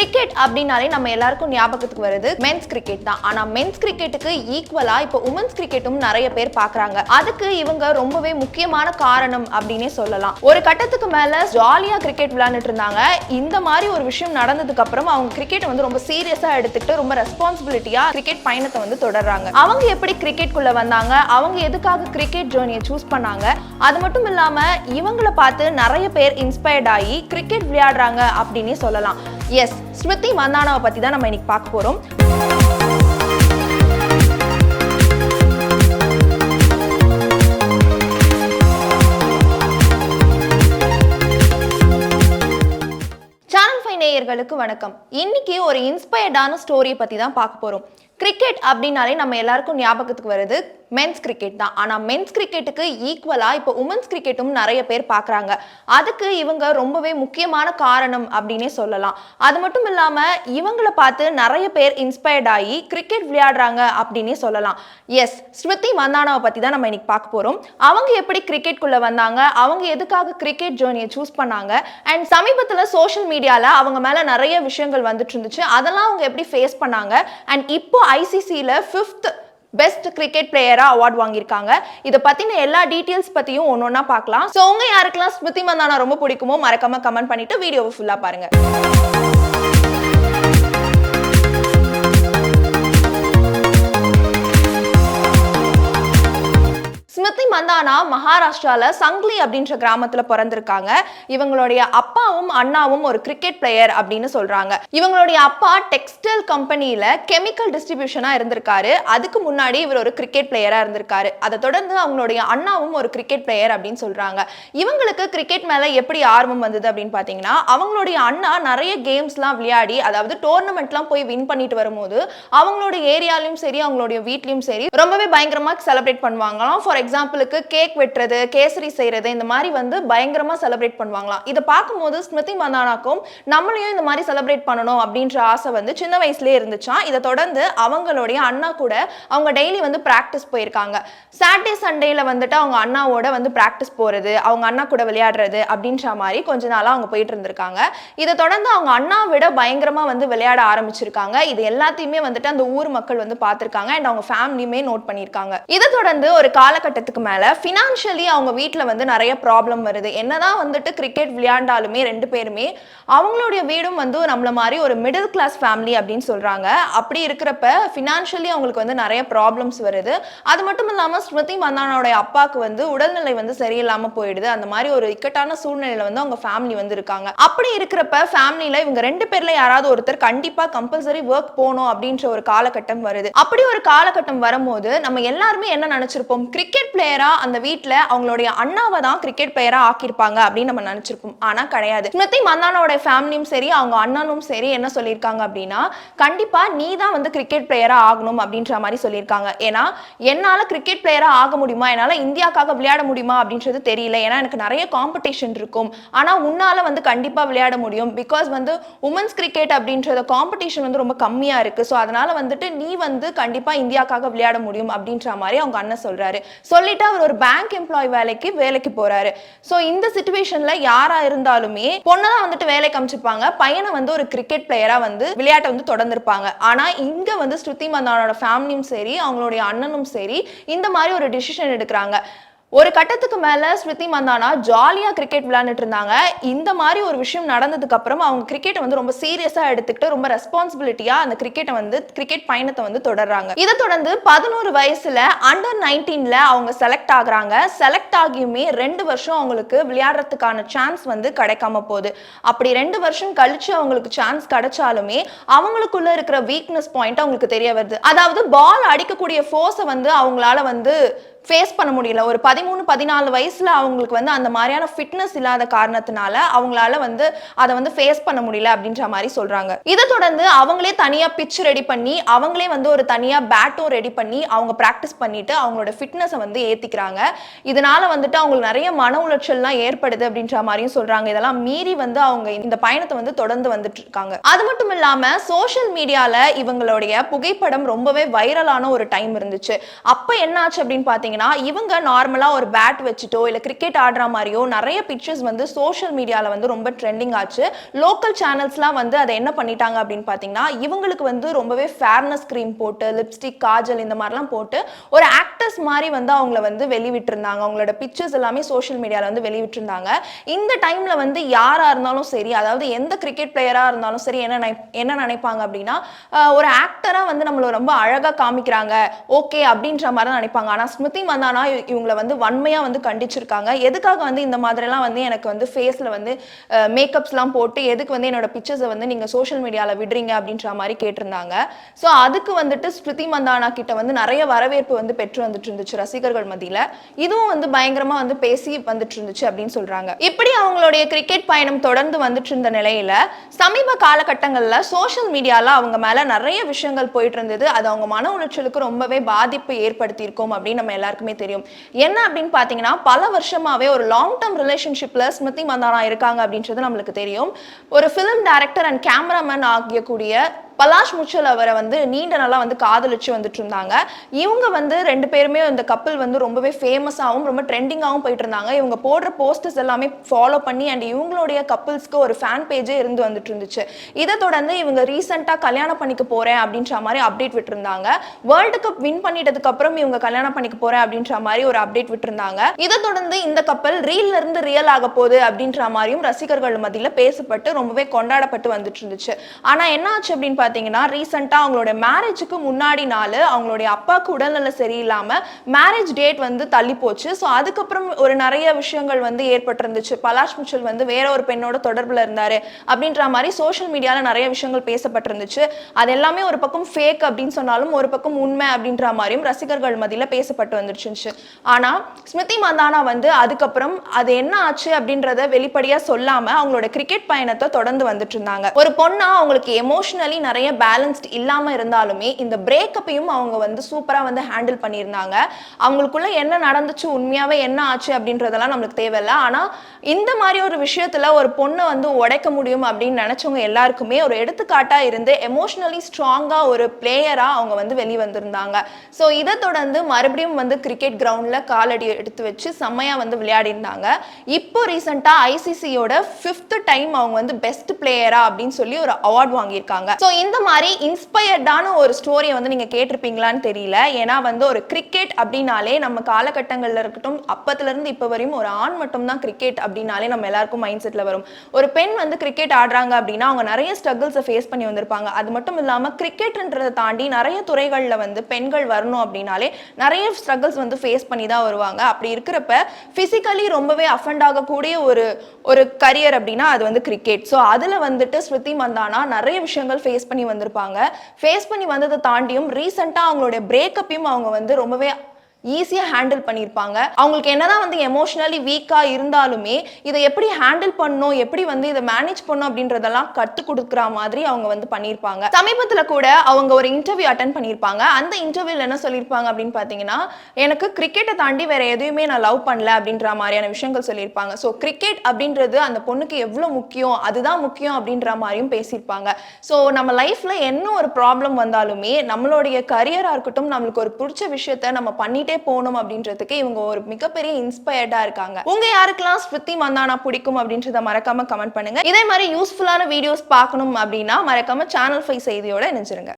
Cricket அப்படினாலே நம்ம எல்லாருக்கும் ஞாபகத்துக்கு வருது மென்ஸ் கிரிக்கெட் தான். ஆனா மென்ஸ் கிரிக்கெட்டுக்கு ஈக்குவலா இப்போ உமன்ஸ் கிரிக்கெட்டும் நிறைய பேர் பாக்குறாங்க. அதுக்கு இவங்க ரொம்பவே முக்கியமான காரணம் அப்படினே சொல்லலாம். ஒரு கட்டத்துக்கு மேல ஜாலியா கிரிக்கெட் விளையாண்டுட்டு இருந்தாங்க. இந்த மாதிரி ஒரு விஷயம் நடந்ததுக்கு அப்புறம் அவங்க கிரிக்கெட் வந்து ரொம்ப சீரியஸா எடுத்துக்கிட்டு ரொம்ப ரெஸ்பான்சிபிலிட்டியா கிரிக்கெட் பயணத்தை வந்து தொடர்றாங்க. அவங்க எப்படி கிரிக்கெட் குள்ள வந்தாங்க, அவங்க எதுக்காக கிரிக்கெட் ஜர்னியை சூஸ் பண்ணாங்க, அது மட்டும் இல்லாம இவங்களை பார்த்து நிறைய பேர் இன்ஸ்பயர்ட் ஆகி கிரிக்கெட் விளையாடுறாங்க அப்படின்னே சொல்லலாம். எஸ், ஸ்மிருதி மந்தானாவை பத்தி தான் நம்ம இன்னைக்கு பார்க்க போறோம். சேனல் 5 நேயர்களுக்கு வணக்கம். இன்னைக்கு ஒரு இன்ஸ்பயர்டான ஸ்டோரியை பத்தி தான் பார்க்க போறோம். கிரிக்கெட் அப்படினாலே நம்ம எல்லாருக்கும் ஞாபகத்துக்கு வருது மென்ஸ் கிரிக்கெட் தான். ஆனா மென்ஸ் கிரிக்கெட்டுக்கு ஈக்குவலா இப்போ உமன்ஸ் கிரிக்கெட்டும் நிறைய பேர் பாக்குறாங்க. அதுக்கு இவங்க ரொம்பவே முக்கியமான காரணம் அப்படின்னே சொல்லலாம். அது மட்டும் இல்லாம இவங்களை பார்த்து நிறைய பேர் இன்ஸ்பயர்ட் ஆகி கிரிக்கெட் விளையாடுறாங்க அப்படின்னே சொல்லலாம். எஸ், ஸ்மிருதி மந்தானாவை பத்தி தான் நம்ம இன்னைக்கு பார்க்க போறோம். அவங்க எப்படி கிரிக்கெட் குள்ள வந்தாங்க, அவங்க எதுக்காக கிரிக்கெட் ஜர்னியை சூஸ் பண்ணாங்க, அண்ட் சமீபத்துல சோஷியல் மீடியால அவங்க மேல நிறைய விஷயங்கள் வந்துட்டு இருந்துச்சு. அதெல்லாம் அவங்க எப்படி ஃபேஸ் பண்ணாங்க, அண்ட் இப்போ ஐசிசில 5th பெஸ்ட் கிரிக்கெட் பிளேயரா அவார்ட் வாங்கியிருக்காங்க. இதை பத்தின எல்லா டீடைல்ஸ் பத்தியும் ஒன்னொன்னா பார்க்கலாம். சோ உங்க யாருக்கெல்லாம் ஸ்மிருதி மந்தானா ரொம்ப பிடிக்குமோ மறக்காம கமெண்ட் பண்ணிட்டு வீடியோவை ஃபுல்லா பாருங்க. ஸ்மிருதி மந்தானா மகாராஷ்டிரால சங்லி அப்படின்ற கிராமத்துல பிறந்திருக்காங்க. இவங்களுடைய அப்பாவும் அண்ணாவும் ஒரு கிரிக்கெட் பிளேயர் அப்படின்னு சொல்றாங்க. இவங்களுடைய அப்பா டெக்ஸ்டைல் கம்பெனியில கெமிக்கல் டிஸ்ட்ரிபியூஷனா இருந்திருக்காரு. அதுக்கு முன்னாடி இவர் ஒரு கிரிக்கெட் பிளேயரா இருந்திருக்காரு. அதை தொடர்ந்து அவங்களுடைய அண்ணாவும் ஒரு கிரிக்கெட் பிளேயர் அப்படின்னு சொல்றாங்க. இவங்களுக்கு கிரிக்கெட் மேல எப்படி ஆர்வம் வந்தது அப்படின்னு பாத்தீங்கன்னா, அவங்களுடைய அண்ணா நிறைய கேம்ஸ்லாம் விளையாடி, அதாவது டோர்னமெண்ட்லாம் போய் வின் பண்ணிட்டு வரும்போது அவங்களுடைய ஏரியாலையும் சரி அவங்களுடைய வீட்லயும் சரி ரொம்பவே பயங்கரமா செலிப்ரேட் பண்ணுவாங்களாம். ஃபார் எக்ஸாம்பிளுக்கு கேக் வெட்டுறது, கேசரி செய்யறது, இந்த மாதிரி வந்து பயங்கரமா செலிப்ரேட் பண்ணுவாங்களாம். இதை பார்க்கும்போது ஸ்மிருதி மந்தானாக்கும் நம்மளையும் இந்த மாதிரி செலிப்ரேட் பண்ணணும் அப்படின்ற ஆசை வந்து சின்ன வயசுலேயே இருந்துச்சான். இதை தொடர்ந்து அவங்களுடைய அண்ணா கூட அவங்க டெய்லி வந்து பிராக்டிஸ் போயிருக்காங்க. சாட்டர்டே சண்டேல வந்துட்டு அவங்க அண்ணாவோட வந்து பிராக்டிஸ் போறது, அவங்க அண்ணா கூட விளையாடுறது அப்படின்ற மாதிரி கொஞ்ச நாளா அவங்க போயிட்டு இருந்திருக்காங்க. இதை தொடர்ந்து அவங்க அண்ணா விட பயங்கரமா வந்து விளையாட ஆரம்பிச்சிருக்காங்க. இது எல்லாத்தையுமே வந்துட்டு அந்த ஊர் மக்கள் வந்து பார்த்திருக்காங்க அண்ட் அவங்க ஃபேமிலியுமே நோட் பண்ணியிருக்காங்க. இதை தொடர்ந்து ஒரு காலகட்டத்துக்கு மேல ஃபினான்ஷியலி அவங்க வீட்டில் வந்து நிறைய ப்ராப்ளம் வருது. என்னதான் வந்துட்டு கிரிக்கெட் விளையாண்டாலுமே ரெண்டு பேருமே அவங்களுடைய வீடும் வந்து நம்மள மாதிரி ஒரு மிடில் கிளாஸ் ஃபேமிலி அப்படின்னு சொல்றாங்க. அப்படி இருக்கிறப்ப ஃபினான்ஷியலி அவங்களுக்கு வந்து நிறைய ப்ராப்ளம்ஸ் வருது. அது மட்டும் இல்லாமல் ஸ்மிருதி மந்தானாவுடைய அப்பாவுக்கு வந்து உடல்நிலை வந்து சரியில்லாமல் போயிடுது. அந்த மாதிரி ஒரு இக்கட்டான சூழ்நிலையில வந்து அவங்க ஃபேமிலி வந்து இருக்காங்க. அப்படி இருக்கிறப்ப ஃபேமிலியில இவங்க ரெண்டு பேர்ல யாராவது ஒருத்தர் கண்டிப்பா கம்பல்சரி ஒர்க் போகணும் அப்படின்ற ஒரு காலகட்டம் வருது. அப்படி ஒரு காலகட்டம் வரும்போது நம்ம எல்லாருமே என்ன நினைச்சிருப்போம், கிரிக்கெட் பிளேயரா அந்த வீட்ல அவங்களுடைய அண்ணாவை தான் கிரிக்கெட் பிளேயரா ஆக்கியிருப்பாங்க அப்படின்னு நம்ம நினைச்சிருப்போம். ஆனா கிடையாது. ஸ்மிருதி மந்தானாவோட ஃபேமிலியும் சரி அவங்க அண்ணனும் சரி என்ன சொல்லியிருக்காங்க அப்படின்னா, கண்டிப்பா நீ தான் வந்து கிரிக்கெட் பிளேயரா ஆகணும் அப்படின்ற மாதிரி சொல்லியிருக்காங்க. ஏன்னா என்னால கிரிக்கெட் பிளேயரா ஆக முடியுமா, என்னால இந்தியாக்காக விளையாட முடியுமா அப்படின்றது தெரியல, ஏன்னா எனக்கு நிறைய காம்படிஷன் இருக்கும். ஆனா உன்னால வந்து கண்டிப்பா விளையாட முடியும். பிகாஸ் வந்து உமன்ஸ் கிரிக்கெட் அப்படின்றத காம்படிஷன் வந்து ரொம்ப கம்மியா இருக்கு. ஸோ அதனால வந்துட்டு நீ வந்து கண்டிப்பா இந்தியாக்காக விளையாட முடியும் அப்படின்ற மாதிரி அவங்க அண்ணன் சொல்றாரு. சொல்லிட்டு அவர் ஒரு பேங்க் எம்ப்ளாய் வேலைக்கு போறாரு. சோ இந்த சிச்சுவேஷன்ல யாரா இருந்தாலுமே பொண்ணதான் வந்துட்டு வேலைக்கு அமைச்சிருப்பாங்க, பையனை வந்து ஒரு கிரிக்கெட் பிளேயரா வந்து விளையாட்டை வந்து தொடர்ந்திருப்பாங்க. ஆனா இங்க வந்து ஸ்மிருதி மந்தானாவோட ஃபேமிலியும் சரி அவங்களுடைய அண்ணனும் சரி இந்த மாதிரி ஒரு டிசிஷன் எடுக்கிறாங்க. ஒரு கட்டத்துக்கு மேல ஸ்மிருதி மந்தானா ஜாலியா கிரிக்கெட் விளையாண்டுட்டு இருந்தாங்க. இந்த மாதிரி ஒரு விஷயம் நடந்ததுக்கு அப்புறம் அவங்க கிரிக்கெட்டை வந்து ரொம்ப சீரியஸா எடுத்துக்கிட்டு ரொம்ப ரெஸ்பான்சிபிலிட்டியா அந்த கிரிக்கெட் பயணத்தை வந்து தொடர்றாங்க. இதை தொடர்ந்து 11 வயசுல Under 19ல அவங்க செலக்ட் ஆகுறாங்க. செலக்ட் ஆகியுமே 2 வருஷம் அவங்களுக்கு விளையாடுறதுக்கான சான்ஸ் வந்து கிடைக்காம போகுது. அப்படி 2 வருஷம் கழிச்சு அவங்களுக்கு சான்ஸ் கிடைச்சாலுமே அவங்களுக்குள்ள இருக்கிற வீக்னஸ் பாயிண்ட் அவங்களுக்கு தெரிய வருது. அதாவது பால் அடிக்கக்கூடிய ஃபோர்ஸை வந்து அவங்களால வந்து ஃபேஸ் பண்ண முடியல. ஒரு 13-14 வயசுல அவங்களுக்கு வந்து அந்த மாதிரியான ஃபிட்னஸ் இல்லாத காரணத்தினால அவங்களால வந்து அதை வந்து ஃபேஸ் பண்ண முடியல அப்படின்ற மாதிரி சொல்றாங்க. இதை தொடர்ந்து அவங்களே தனியா பிட்ச் ரெடி பண்ணி அவங்களே வந்து ஒரு தனியா பேட்டும் ரெடி பண்ணி அவங்க பிராக்டிஸ் பண்ணிட்டு அவங்களோட ஃபிட்னஸை வந்து ஏத்திக்கிறாங்க. இதனால வந்துட்டு அவங்களுக்கு நிறைய மன உளைச்சல்லாம் ஏற்படுது அப்படின்ற மாதிரியும் சொல்றாங்க. இதெல்லாம் மீறி வந்து அவங்க இந்த பயணத்தை வந்து தொடர்ந்து வந்துட்டு இருக்காங்க. அது மட்டும் இல்லாம சோஷியல் மீடியால இவங்களுடைய புகைப்படம் ரொம்பவே வைரலான ஒரு டைம் இருந்துச்சு. அப்ப என்னாச்சு அப்படின்னு பாத்தீங்கன்னா, பாத்தீங்கன்னா இவங்க நார்மலா ஒரு பேட் வச்சுட்டோ இல்ல கிரிக்கெட் ஆடுற மாதிரியோ நிறைய பிக்சர்ஸ் வந்து சோஷியல் மீடியால வந்து ரொம்ப ட்ரெண்டிங் ஆச்சு. லோக்கல் சேனல்ஸ்லாம் வந்து அதை என்ன பண்ணிட்டாங்க அப்படின்னு பாத்தீங்கன்னா இவங்களுக்கு வந்து ரொம்பவே ஃபேர்னஸ் கிரீம் போட்டு லிப்ஸ்டிக் காஜல் இந்த மாதிரிலாம் போட்டு ஒரு ஆக்டர்ஸ் மாதிரி வந்து அவங்கள வந்து வெளிவிட்டு இருந்தாங்க. அவங்களோட பிக்சர்ஸ் எல்லாமே சோஷியல் மீடியால வந்து வெளிவிட்டு இருந்தாங்க. இந்த டைம்ல வந்து யாரா இருந்தாலும் சரி, அதாவது எந்த கிரிக்கெட் பிளேயரா இருந்தாலும் சரி என்ன நினைப்பாங்க அப்படின்னா ஒரு ஆக்டரா வந்து நம்மள ரொம்ப அழகா காமிக்கிறாங்க ஓகே அப்படின்ற மாதிரி தான் நினைப்பாங்க. ஆனா ஸ்மிருதி மந்தானா இவங்களை வந்து வன்மையா வந்து கண்டிச்சிருக்காங்க. எதுக்காக வந்து இந்த மாதிரிலாம் வந்து எனக்கு வந்து ஃபேஸ்ல வந்து மேக்கப்ஸ்லாம் போட்டு எதுக்கு வந்து என்னோட பிக்சர்ஸை வந்து நீங்க சோஷியல் மீடியால விடுறீங்க அப்படின்ற மாதிரி கேட்டிருந்தாங்க. ஸோ அதுக்கு வந்துட்டு ஸ்மிருதி மந்தானா கிட்ட வந்து நிறைய வரவேற்பு வந்து பெற்று வந்துட்டு இருந்துச்சு ரசிகர்கள் மத்தியில. இதுவும் வந்து பயங்கரமா வந்து பேசி வந்துட்டு இருந்துச்சு அப்படின்னு சொல்றாங்க. இப்படி அவங்களுடைய கிரிக்கெட் பயணம் தொடர்ந்து வந்துட்டு இருந்த நிலையில சமீப காலகட்டங்கள்ல சோஷியல் மீடியால அவங்க மேல நிறைய விஷயங்கள் போயிட்டு இருந்தது. அது அவங்க மன உளைச்சலுக்கு ரொம்பவே பாதிப்பு ஏற்படுத்தி இருக்கும் அப்படின்னு நம்ம எல்லாருக்குமே தெரியும். என்ன அப்படின்னு பாத்தீங்கன்னா பல வருஷமாவே ஒரு லாங் டர்ம் ரிலேஷன்ஷிப்ல ஸ்மிருதி மந்தானா இருக்காங்க அப்படின்றது நம்மளுக்கு தெரியும். ஒரு ஃபிலிம் டைரக்டர் அண்ட் கேமராமேன் ஆகியக்கூடிய பலாஷ் முச்சல் அவரை வந்து நீண்ட நாளா வந்து காதலிச்சு வந்துட்டு இருந்தாங்க. இவங்க வந்து ரெண்டு பேருமே இந்த கப்பல் வந்து ரொம்பவே ஃபேமஸாகவும் ரொம்ப ட்ரெண்டிங்காகவும் போயிட்டு இருந்தாங்க. இவங்க போடுற போஸ்டர்ஸ் எல்லாமே ஃபாலோ பண்ணி அண்ட் இவங்களுடைய கப்பல்ஸ்க்கு ஒரு ஃபேன் பேஜே இருந்து வந்துட்டு இருந்துச்சு. இதை தொடர்ந்து இவங்க ரீசெண்டாக கல்யாணம் பண்ணிக்க போறேன் அப்படின்ற மாதிரி அப்டேட் விட்டுருந்தாங்க. வேர்ல்டு கப் வின் பண்ணிட்டதுக்கு அப்புறம் இவங்க கல்யாணம் பண்ணிக்க போறேன் அப்படின்ற மாதிரி ஒரு அப்டேட் விட்டுருந்தாங்க. இதை தொடர்ந்து இந்த கப்பல் ரீல்ல இருந்து ரியல் ஆக போகுது அப்படின்ற மாதிரியும் ரசிகர்கள் மத்தியில் பேசப்பட்டு ரொம்பவே கொண்டாடப்பட்டு வந்துட்டு இருந்துச்சு. ஆனா என்ன ஆச்சு அப்படின்னு பாத்தீங்கன்னா ரீசெண்டா அவங்களோட மேரேஜுக்கு முன்னாடி நாள் அவங்களுடைய அப்பாவுக்கு உடல்நல சரியில்லாம மேரேஜ் டேட் வந்து தள்ளி போச்சு. ஸோ அதுக்கப்புறம் ஒரு நிறைய விஷயங்கள் வந்து ஏற்பட்டிருந்துச்சு. பலாஷ் முச்சல் வந்து வேற ஒரு பெண்ணோட தொடர்புல இருந்தாரு அப்படின்ற மாதிரி சோஷியல் மீடியால நிறைய விஷயங்கள் பேசப்பட்டிருந்துச்சு. அது எல்லாமே ஒரு பக்கம் ஃபேக் அப்படின்னு சொன்னாலும் ஒரு பக்கம் உண்மை அப்படின்ற மாதிரியும் ரசிகர்கள் மத்தியில பேசப்பட்டு வந்துருச்சு. ஆனா ஸ்மிருதி மந்தானா வந்து அதுக்கப்புறம் அது என்ன ஆச்சு அப்படின்றத வெளிப்படையா சொல்லாம அவங்களோட கிரிக்கெட் பயணத்தை தொடர்ந்து வந்துட்டு இருந்தாங்க. ஒரு பொண்ணா அவங்களுக்கு எமோஷனலி நிறைய பேலன்ஸ்ட் இல்லாம இருந்தாலுமே இந்த பிரேக்கப்பையும் அவங்க வந்து சூப்பரா வந்து ஹேண்டில் பண்ணியிருந்தாங்க. அவங்களுக்குள்ள என்ன நடந்துச்சு உண்மையாவே என்ன ஆச்சு அப்படின்றதெல்லாம் நம்மளுக்கு தேவையில்லை. ஆனா இந்த மாதிரி ஒரு விஷயத்துல ஒரு பொண்ணை வந்து உடைக்க முடியும் அப்படின்னு நினைச்சவங்க எல்லாருக்குமே ஒரு எடுத்துக்காட்டா இருந்து எமோஷனலி ஸ்ட்ராங்கா ஒரு பிளேயரா அவங்க வந்து வெளிவந்திருந்தாங்க. ஸோ இதை தொடர்ந்து மறுபடியும் வந்து கிரிக்கெட் கிரவுண்ட்ல காலடி எடுத்து வச்சு செம்மையா வந்து விளையாடி இருந்தாங்க. இப்போ ரீசெண்டா ஐசிசியோட 5th டைம் அவங்க வந்து பெஸ்ட் பிளேயரா அப்படின்னு சொல்லி ஒரு அவார்ட் வாங்கியிருக்காங்க. ஸோ இந்த மாதிரி இன்ஸ்பயர்டான ஒரு ஸ்டோரியை வந்து நீங்க கேட்டிருப்பீங்களான்னு தெரியல. ஏன்னா வந்து ஒரு கிரிக்கெட் அப்படின்னாலே நம்ம காலகட்டங்கள்ல இருக்கட்டும் அப்பத்துல இருந்து இப்ப வரையும் ஒரு ஆண் மட்டும் தான் கிரிக்கெட் அப்படின்னாலே நம்ம எல்லாருக்கும் மைண்ட் செட்ல வரும். ஒரு பெண் வந்து கிரிக்கெட் ஆடுறாங்க அப்படின்னா அவங்க நிறைய ஸ்ட்ரகிள்ஸை ஃபேஸ் பண்ணி வந்திருப்பாங்க. அது மட்டும் இல்லாம கிரிக்கெட்ன்றதை தாண்டி நிறைய துறைகள்ல வந்து பெண்கள் வரணும் அப்படின்னாலே நிறைய ஸ்ட்ரகிள்ஸ் வந்து ஃபேஸ் பண்ணி தான் வருவாங்க. அப்படி இருக்கிறப்ப பிசிக்கலி ரொம்பவே அஃபெண்ட் ஆகக்கூடிய ஒரு கரியர் அப்படின்னா அது வந்து கிரிக்கெட். ஸோ அதுல வந்துட்டு ஸ்மிருதி மந்தானா நிறைய விஷயங்கள் ஃபேஸ் பண்ணி வந்திருப்பாங்க. ஃபேஸ் பண்ணி வந்ததை தாண்டியும் ரீசெண்டா அவங்களுடைய பிரேக்கப்பையும் அவங்க வந்து ரொம்பவே ஈஸியா ஹேண்டில் பண்ணியிருப்பாங்க. அவங்களுக்கு என்னதான் வந்து எமோஷனலி வீக்கா இருந்தாலுமே இதை எப்படி ஹேண்டில் பண்ணணும் எப்படி வந்து இதை மேனேஜ் பண்ணணும் அப்படின்றதெல்லாம் கற்றுக் கொடுக்குற மாதிரி அவங்க வந்து பண்ணியிருப்பாங்க. சமீபத்தில் கூட அவங்க ஒரு இன்டர்வியூ அட்டென்ட் பண்ணியிருப்பாங்க. அந்த இன்டர்வியூல என்ன சொல்லியிருப்பாங்க அப்படின்னு பார்த்தீங்கன்னா எனக்கு கிரிக்கெட்டை தாண்டி வேற எதுவுமே நான் லவ் பண்ணல அப்படின்ற மாதிரியான விஷயங்கள் சொல்லியிருப்பாங்க. ஸோ கிரிக்கெட் அப்படின்றது அந்த பொண்ணுக்கு எவ்வளோ முக்கியம் அதுதான் முக்கியம் அப்படின்ற மாதிரியும் பேசியிருப்பாங்க. ஸோ நம்ம லைஃப்ல என்ன ஒரு ப்ராப்ளம் வந்தாலுமே நம்மளுடைய கரியரா இருக்கட்டும் நம்மளுக்கு ஒரு பிடிச்ச விஷயத்த நம்ம பண்ணிட்டு போகணும் அப்படின்றதுக்கு இவங்க ஒரு மிகப்பெரிய இன்ஸ்பயர்டா இருக்காங்க. உங்க யாருக்கெல்லாம் ஸ்மிருதி மந்தானா பிடிக்கும் அப்படின்றத மறக்காம கமெண்ட் பண்ணுங்க. இதே மாதிரி யூஸ்ஃபுல்லான வீடியோஸ் பார்க்கணும் அப்படின்னா மறக்காம சேனல் 5 செய்தியோட இணைஞ்சிருங்க.